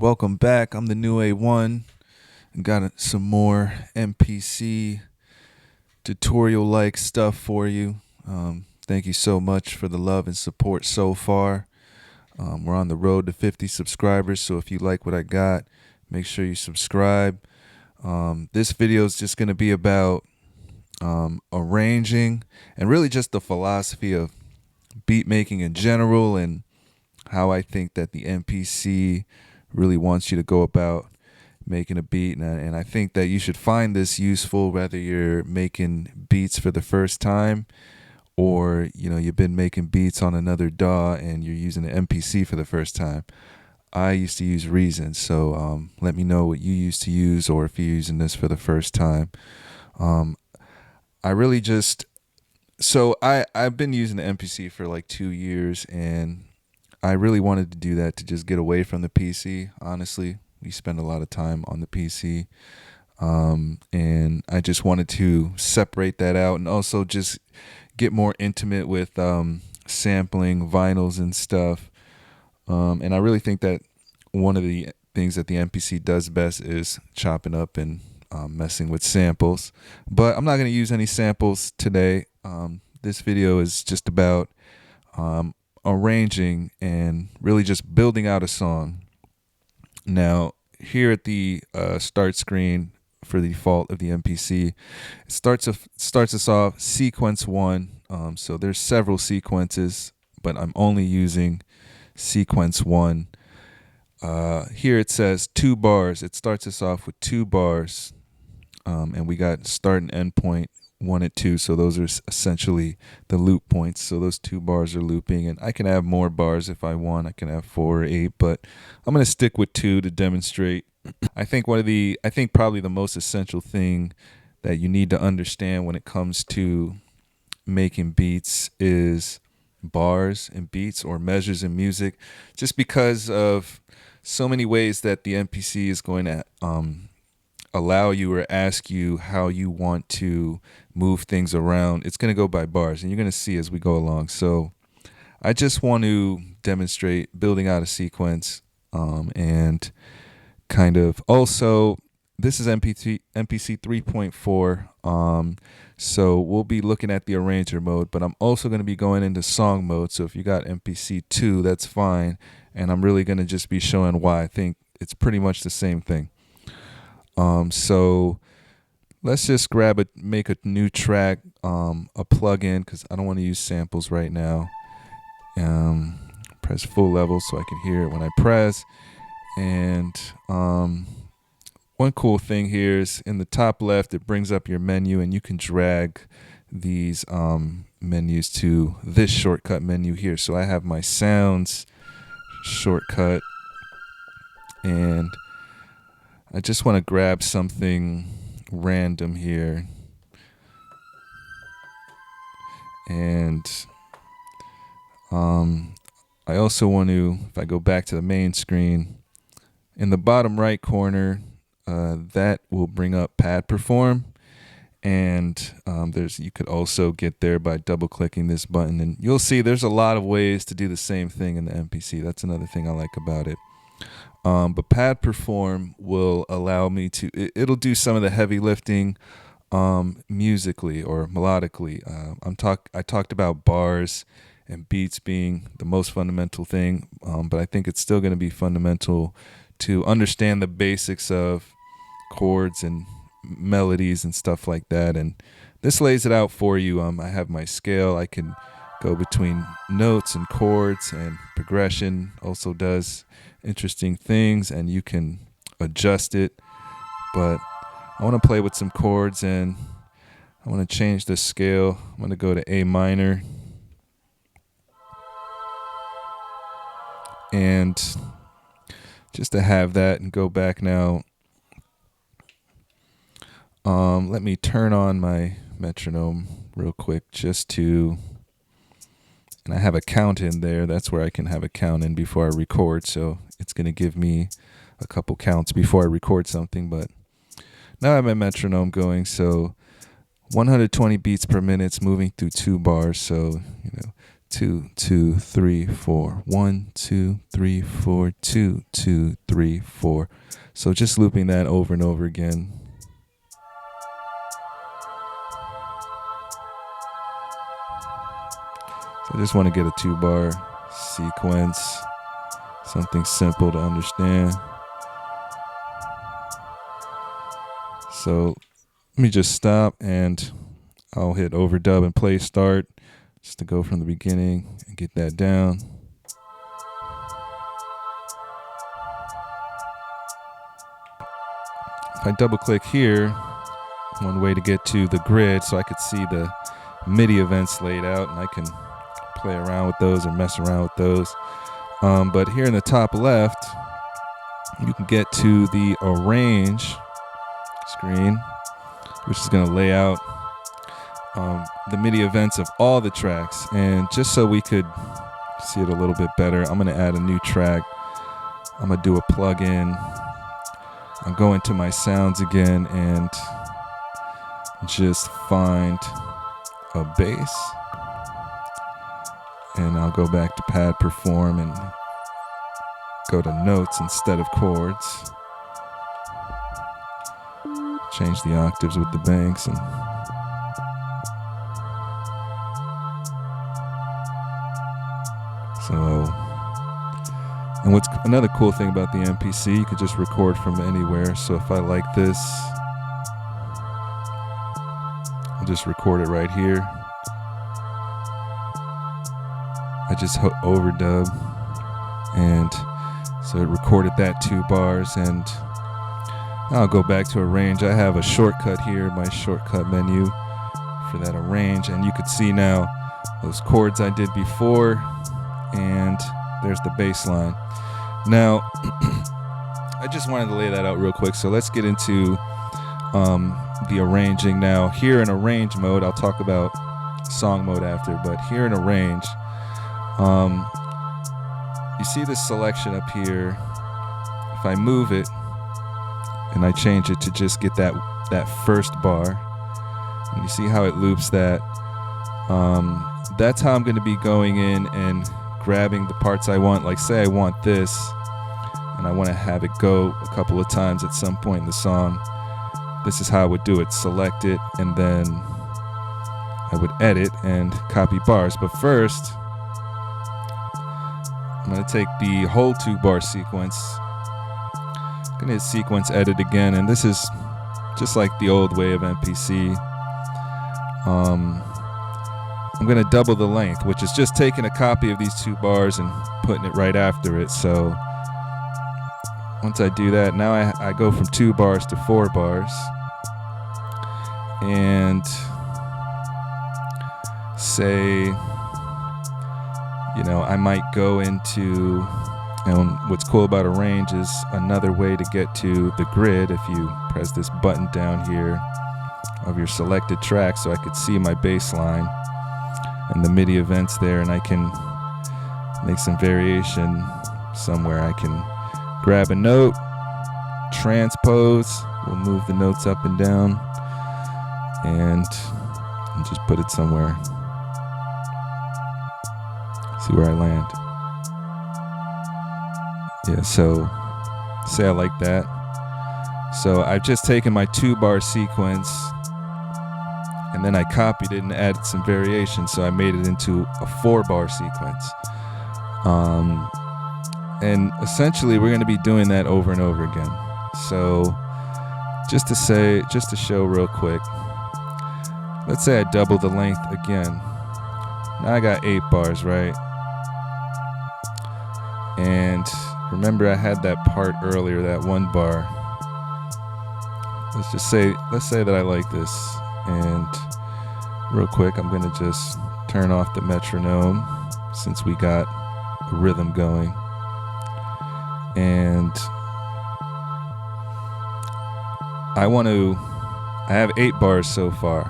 Welcome back. I'm the new A1 and got some more MPC tutorial like stuff for you. Thank you so much for the love and support so far. We're on the road to 50 subscribers, so if you like what I got, make sure you subscribe. This video is just going to be about arranging and really just the philosophy of beat making in general and how I think that the MPC really wants you to go about making a beat. And I think that you should find this useful whether you're making beats for the first time or you've been making beats on another DAW and you're using the MPC for the first time. I used to use Reason, so let me know what you used to use or if you're using this for the first time. I really just I've been using the MPC for like 2 years, and I really wanted to do that to just get away from the PC. Honestly, we spend a lot of time on the PC, and I just wanted to separate that out and also just get more intimate with sampling vinyls and stuff. And I really think that one of the things that the MPC does best is chopping up and messing with samples. But I'm not going to use any samples today. This video is just about arranging and really just building out a song. Now, here at the start screen for the default of the MPC, it starts us off sequence 1. So there's several sequences, but I'm only using sequence 1. Here it says 2 bars. It starts us off with 2 bars, and we got start and end point 1 and 2, so those are essentially the loop points. So those 2 bars are looping, and I can have more bars if I want. I can have 4 or 8, but I'm going to stick with 2 to demonstrate. I think probably the most essential thing that you need to understand when it comes to making beats is bars and beats, or measures in music, just because of so many ways that the MPC is going to allow you or ask you how you want to move things around. It's going to go by bars, and you're going to see as we go along. So I just want to demonstrate building out a sequence, and kind of also, this is MPC 3.4, so we'll be looking at the arranger mode, but I'm also going to be going into song mode. So if you got MPC 2, that's fine, and I'm really going to just be showing why I think it's pretty much the same thing. So let's just make a new track, a plug-in, because I don't want to use samples right now. Press full level so I can hear it when I press. And one cool thing here is in the top left, it brings up your menu, and you can drag these menus to this shortcut menu here. So I have my sounds shortcut, and I just want to grab something random here. And I also want to, if I go back to the main screen, in the bottom right corner, that will bring up pad perform. And you could also get there by double clicking this button. And you'll see there's a lot of ways to do the same thing in the MPC. That's another thing I like about it. But pad perform will allow me to, it'll do some of the heavy lifting musically or melodically. I talked about bars and beats being the most fundamental thing, but I think it's still going to be fundamental to understand the basics of chords and melodies and stuff like that. And this lays it out for you. I have my scale. I can go between notes and chords, and progression also does interesting things, and you can adjust it. But I want to play with some chords, and I want to change the scale. I'm going to go to A minor, and just to have that and go back now, let me turn on my metronome real quick and I have a count in there. That's where I can have a count in before I record. So it's going to give me a couple counts before I record something. But now I have my metronome going. So 120 beats per minute, moving through 2 bars. So, 2, 2, 3, 4. 1, 2, 3, 4. 2, 2, 3, 4. So just looping that over and over again. So I just want to get a 2-bar sequence, something simple to understand. So let me just stop and I'll hit overdub and play start just to go from the beginning and get that down. If I double click here, one way to get to the grid so I could see the MIDI events laid out, and I can play around with those or mess around with those. But here in the top left, you can get to the arrange screen, which is going to lay out the MIDI events of all the tracks. And just so we could see it a little bit better, I'm going to add a new track. I'm going to do a plug-in. I'll go into my sounds again and just find a bass. And I'll go back to pad perform and go to notes instead of chords. Change the octaves with the banks and and what's another cool thing about the MPC, you could just record from anywhere. So if I like this, I'll just record it right here. I just overdub, and so it recorded that 2 bars, and I'll go back to arrange. I have a shortcut here, my shortcut menu for that arrange, and you could see now those chords I did before, and there's the bass line. Now, I just wanted to lay that out real quick, so let's get into the arranging now. Here in arrange mode, I'll talk about song mode after, but here in arrange, you see this selection up here. If I move it and I change it to just get that first bar, and you see how it loops that, that's how I'm going to be going in and grabbing the parts I want. Like say I want this and I want to have it go a couple of times at some point in the song. This is how I would do it. Select it, and then I would edit and copy bars. But first, I'm going to take the whole 2-bar sequence. I'm going to hit sequence edit again, and this is just like the old way of MPC. I'm going to double the length, which is just taking a copy of these 2 bars and putting it right after it. So once I do that, now I go from 2 bars to 4 bars. And say, I might go into, and what's cool about arrange is another way to get to the grid. If you press this button down here of your selected track, so I could see my bass line and the MIDI events there, and I can make some variation somewhere. I can grab a note, transpose, we'll move the notes up and down, and just put it somewhere. See where I land. Yeah, so say I like that. So I've just taken my 2-bar sequence, and then I copied it and added some variation, so I made it into a 4-bar sequence. And essentially we're going to be doing that over and over again. So just to show real quick, let's say I double the length again. Now I got 8 bars, right? And remember I had that part earlier, that 1 bar. Let's say that I like this, and real quick I'm gonna just turn off the metronome since we got a rhythm going, and I have 8 bars so far.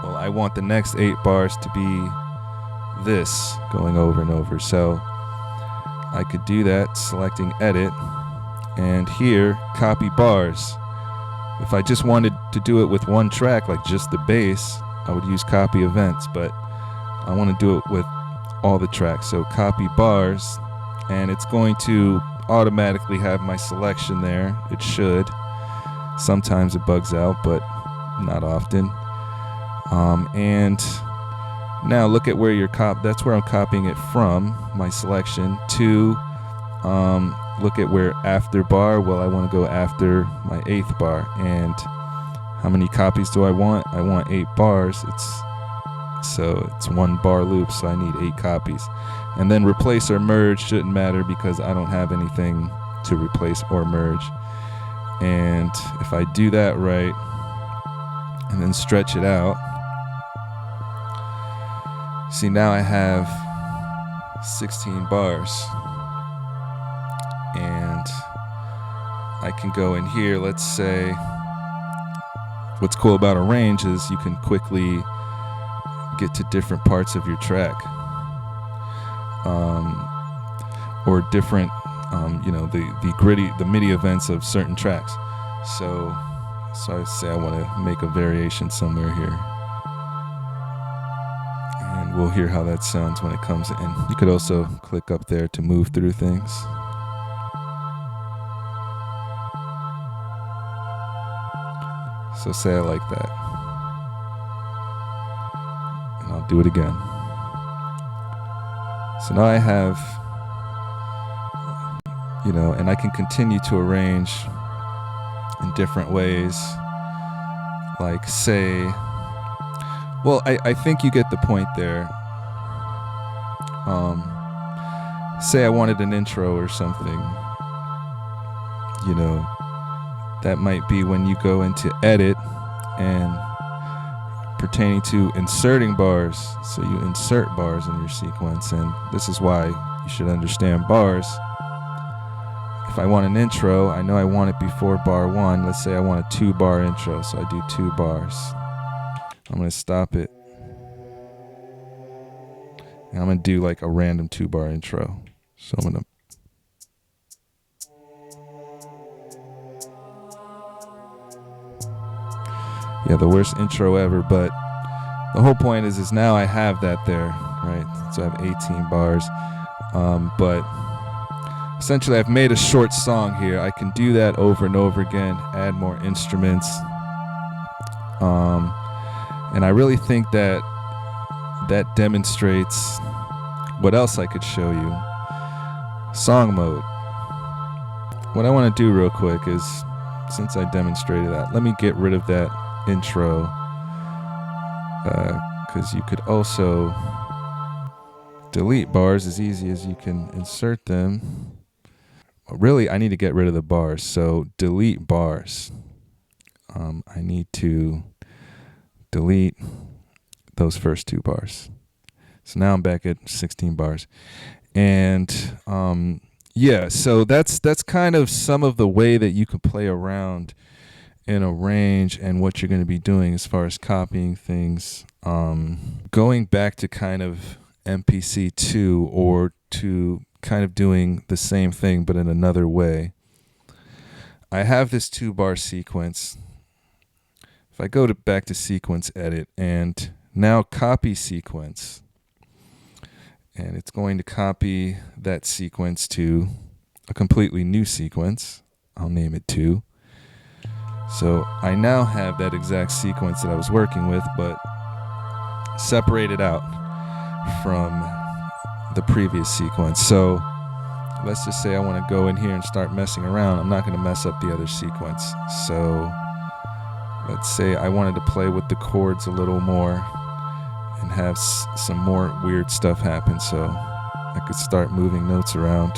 Well, I want the next 8 bars to be this going over and over, so I could do that selecting edit, and here copy bars. If I just wanted to do it with one track, like just the bass, I would use copy events, but I want to do it with all the tracks. So copy bars, and it's going to automatically have my selection there. It should. Sometimes it bugs out, but not often. And now look at where you're that's where I'm copying it from, my selection, to look at where after bar. Well, I want to go after my 8th bar. And how many copies do I want? I want 8 bars. It's 1 bar loop, so I need 8 copies. And then replace or merge shouldn't matter because I don't have anything to replace or merge. And if I do that right and then stretch it out, see, now I have 16 bars. And I can go in here. Let's say what's cool about a range is you can quickly get to different parts of your track, or different, the MIDI events of certain tracks. So I say I want to make a variation somewhere here, and we'll hear how that sounds when it comes in. You could also click up there to move through things. So say I like that. And I'll do it again. So now I have, and I can continue to arrange in different ways. Like say, well, I think you get the point there. Say I wanted an intro or something, that might be when you go into edit and pertaining to inserting bars. So you insert bars in your sequence, and this is why you should understand bars. If I want an intro, I know I want it before bar 1. Let's say I want a 2-bar intro, so I do 2 bars. I'm going to stop it. And I'm going to do like a random 2-bar intro. So I'm going to the worst intro ever, but the whole point is now I have that there, right? So I have 18 bars, but essentially I've made a short song here. I can do that over and over again, add more instruments, and I really think that demonstrates what else I could show you. Song mode. What I want to do real quick is, since I demonstrated that, let me get rid of that intro, because you could also delete bars as easy as you can insert them. Well, really, I need to get rid of the bars, so delete bars. I need to delete those first 2 bars. So now I'm back at 16 bars, and so that's kind of some of the way that you can play around in a range and what you're going to be doing as far as copying things. Going back to kind of MPC 2, or to kind of doing the same thing but in another way. I have this 2-bar sequence. If I go back to sequence edit and now copy sequence, and it's going to copy that sequence to a completely new sequence. I'll name it 2. So I now have that exact sequence that I was working with, but separated out from the previous sequence. So let's just say I want to go in here and start messing around. I'm not going to mess up the other sequence. So let's say I wanted to play with the chords a little more and have some more weird stuff happen. So I could start moving notes around.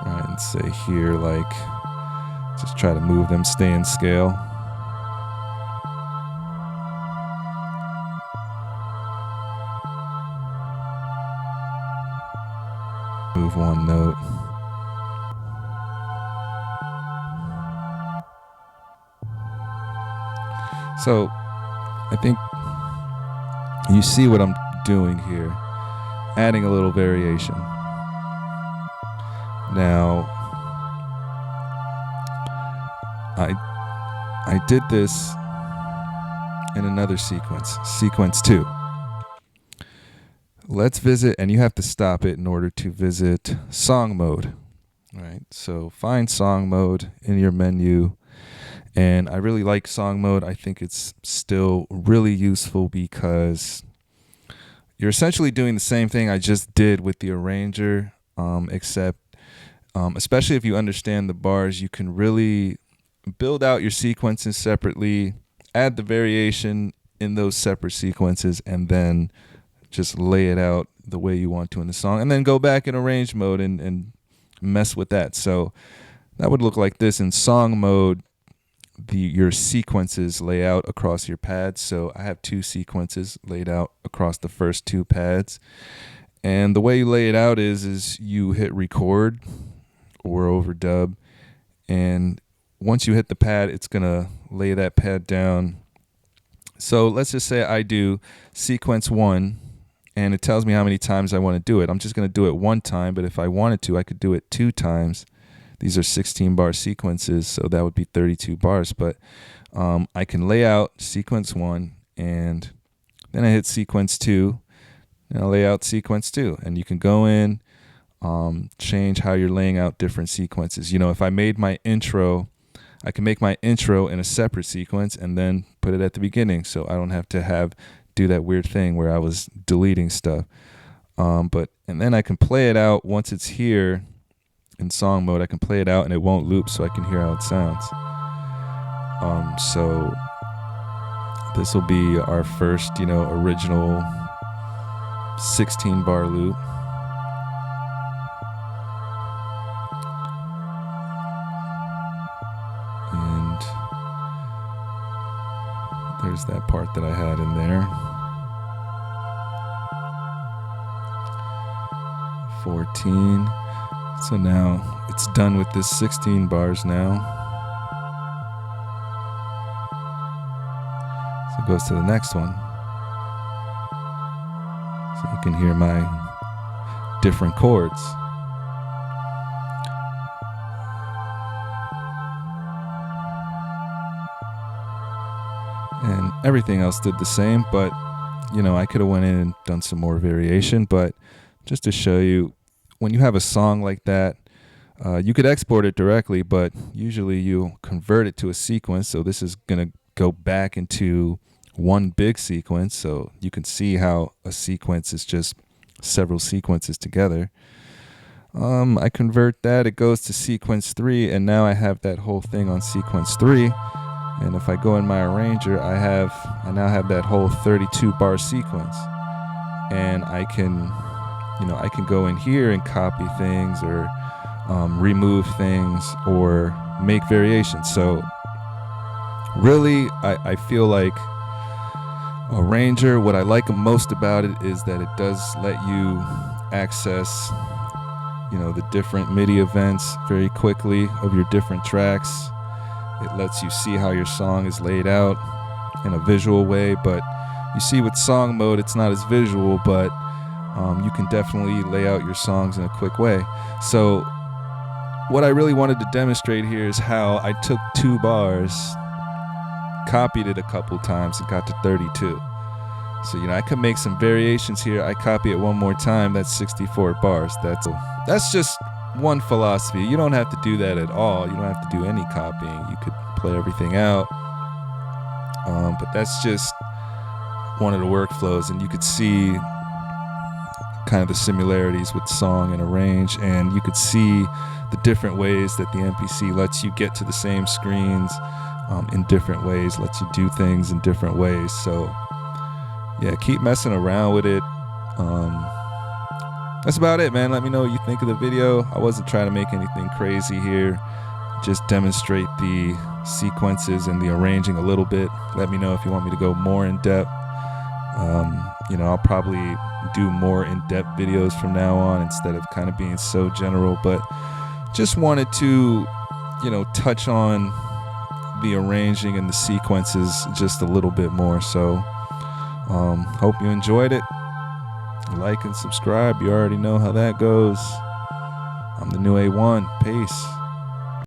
Right, and say here, like, just try to move them, stay in scale. Move one note. So I think you see what I'm doing here, adding a little variation. Now, I did this and another sequence, sequence 2. Let's visit, and you have to stop it in order to visit song mode. All right, so find song mode in your menu. And I really like song mode. I think it's still really useful because you're essentially doing the same thing I just did with the arranger, except especially if you understand the bars, you can really build out your sequences separately, add the variation in those separate sequences, and then just lay it out the way you want to in the song, and then go back in arrange mode and mess with that. So that would look like this in song mode. Your sequences lay out across your pads. So I have 2 sequences laid out across the first 2 pads. And the way you lay it out is you hit record or overdub. And once you hit the pad, it's going to lay that pad down. So let's just say I do sequence 1, and it tells me how many times I want to do it. I'm just going to do it 1 time, but if I wanted to, I could do it 2 times. These are 16 bar sequences, so that would be 32 bars. But I can lay out sequence 1, and then I hit sequence 2, and I lay out sequence 2. And you can go in, change how you're laying out different sequences. You know, if I made my intro, I can make my intro in a separate sequence and then put it at the beginning, so I don't have to do that weird thing where I was deleting stuff. And then I can play it out once it's here in song mode. I can play it out and it won't loop, so I can hear how it sounds. So this will be our first, original 16 bar loop. And there's that part that I had in there. 14. So now it's done with this 16 bars now. So it goes to the next one. So you can hear my different chords. And everything else did the same, but I could have went in and done some more variation. But just to show you, when you have a song like that, you could export it directly, but usually you convert it to a sequence. So this is going to go back into one big sequence. So you can see how a sequence is just several sequences together. I convert that, it goes to sequence 3, and now I have that whole thing on sequence 3. And if I go in my arranger, I now have that whole 32 bar sequence. And I can go in here and copy things or remove things or make variations. So really, I feel like Arranger, what I like most about it is that it does let you access the different MIDI events very quickly of your different tracks. It lets you see how your song is laid out in a visual way, but you see with song mode it's not as visual, but you can definitely lay out your songs in a quick way. So what I really wanted to demonstrate here is how I took 2 bars, copied it a couple times, and got to 32. So I could make some variations here. I copy it one more time, that's 64 bars. That's just one philosophy. You don't have to do that at all. You don't have to do any copying. You could play everything out. But that's just one of the workflows, and you could see kind of the similarities with song and arrange, and you could see the different ways that the MPC lets you get to the same screens in different ways, lets you do things in different ways. So yeah, keep messing around with it. That's about it, man. Let me know what you think of the video. I wasn't trying to make anything crazy here, just demonstrate the sequences and the arranging a little bit. Let me know if you want me to go more in depth. I'll probably do more in-depth videos from now on instead of kind of being so general, but just wanted to touch on the arranging and the sequences just a little bit more. So hope you enjoyed it. Like and subscribe, you already know how that goes. I'm the new A1. Peace.